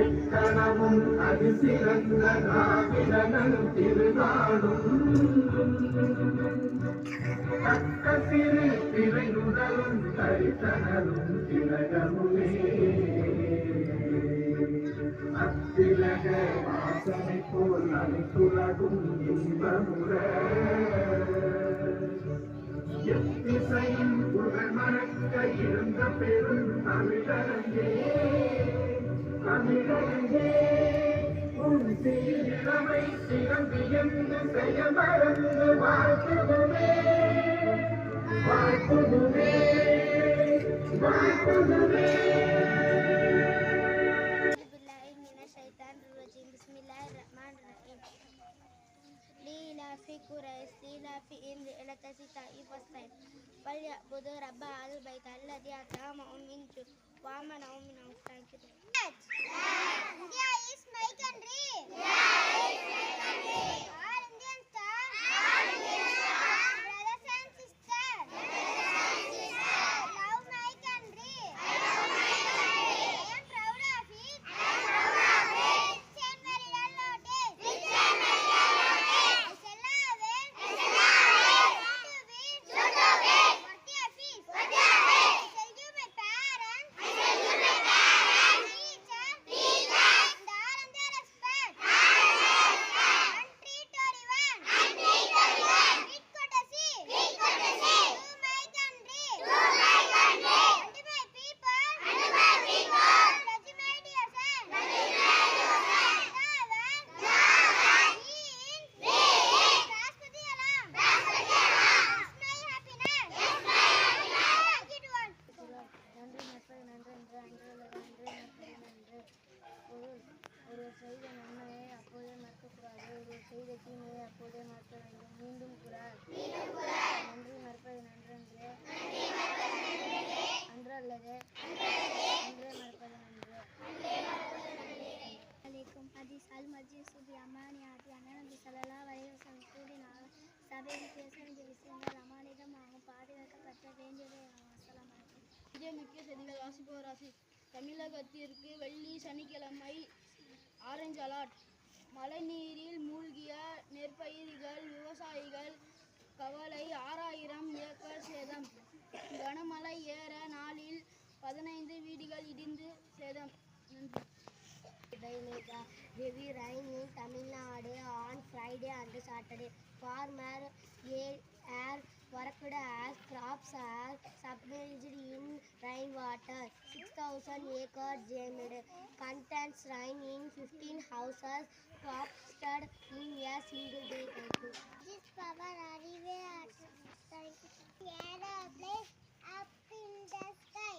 எக்கணமும் அது சிறந்த நாவினல் திருநாடும் தக்க சிறு திரையுடலும் தரிசனலும் திலகமுமே அத்திலக வாசனை போல் அனைத்துலகும் இன்பமுற எத்திசையும் புகழ் மணக்க இருந்த பெரும் தமிழரங்கே தமிழரங்கே உன் சீரமை சிறந்து என்று செய்ய மறந்து வாழ்த்துதுமே வாழ்த்துதுமே வாழ்த்துதுமே. في قريش إلافهم رحلة الشتاء والصيف فليعبدوا رب هذا البيت الذي أطعمهم من جوع وآمنهم من خوف. Thank you. India is my country. All Indians are brothers and sisters. I love my country. I am proud of it. Rich and very well-noticed. செய்த நன்மையை அப்போதே மறக்கக்கூடாது, ஒரு செய்த தீமையை அப்போதே மறக்க வேண்டும். மீண்டும் குரான். நன்றி மறப்பது நன்றன்று, அன்று அல்லது அன்றே மறப்பது நன்று. அலைக்கும் ஹதீஸ் அல் மஜீஸ் சுபி அமானியாத்தி அண்ணன் ஸல்லல்லாஹு அலைஹி வஸல்லம் கூறினார், சபையில் பேச வேண்டிய விஷயங்கள் அமானிதமாகவும் பாதுகாக்கப்பட வேண்டியதே. அஸ்ஸலாமு அலைக்கும். இந்திய முக்கிய செய்திகள் வாசிப்பவர் ராசி. தமிழகத்திற்கு வெள்ளி சனிக்கிழமை ஆரஞ்சு அலர்ட். மழைநீரில் மூழ்கிய நெற்பயிர்கள், விவசாயிகள் கவலை. 6000 ஏக்கர் சேதம். கனமழை ஏற நாளில் 15 வீடுகள் இடிந்து சேதம். Heavy rain in Tamil Nadu on Friday and Saturday. Farmers are worked as crops are submerged in rainwater. 6,000 acres damaged. Contents rain in 15 houses collapsed in a single day. This power arrive at aeroplane up in the sky.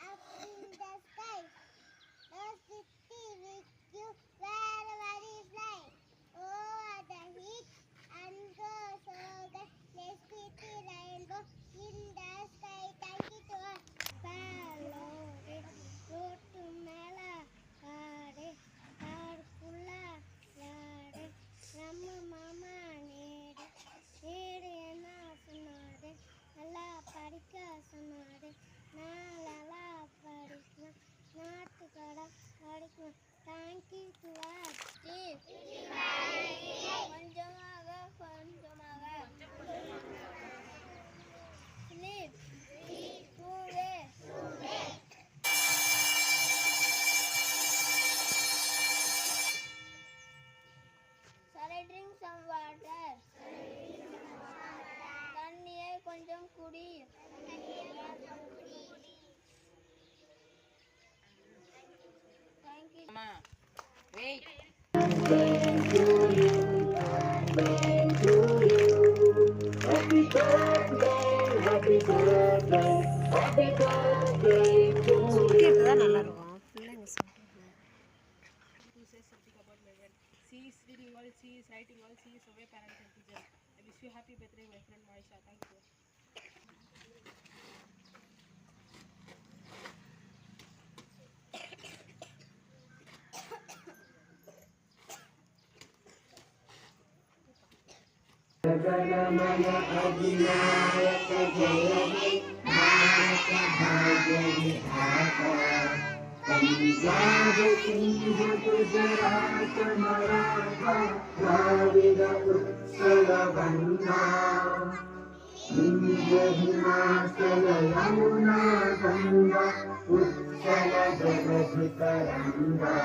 Up in the sky. The city with you wherever you fly. Oh, the heat and go so that let's pretty rainbow in the sky. Thank you to us. Follow it, road to Mela, Hare, Harkula, Lade, Ramma Mama, Nede, Nede, Enna, Sonade, Nalla Padika, Sonade, Nalla Padika, Natukada, Padika. Thank you to us. Steve. கொஞ்சமாக கொஞ்சமாக Sleep. Today. Sorry, drink some water. தண்ணியை கொஞ்சம் குடி. Thank you. Mama, wait. Happy birthday, happy birthday, happy birthday to you. நல்லா இருக்கும் பிள்ளைங்க சொல்றாங்க. Who says something about my friend? She is reading well, she is writing well, she is away parents and teachers. I wish you happy birthday, my friend Maisha. Thank you. Jana Gana Mana अधिनायक जय हे भारत भाग्य विधाता पंजाब सिंध गुजरात मराठा द्राविड उत्कल गंगा विंध्य हिमाचल यमुना गंगा उत्कल जगति तरंगा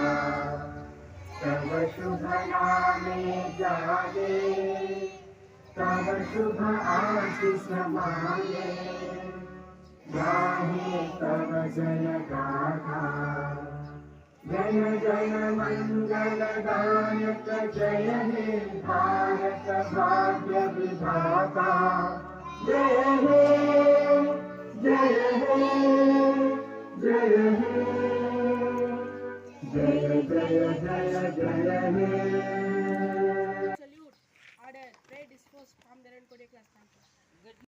तव शुभ नामे जागे तव शुभ आशीष मांगे गाहे तव जय गाथा जन जन मंगल दायक जय हे भारत भाग्य विधाता जय हे जय हे जय हे जय जय जय जय हे Salute. Order. Pray disposed from the Korea class. Thank you.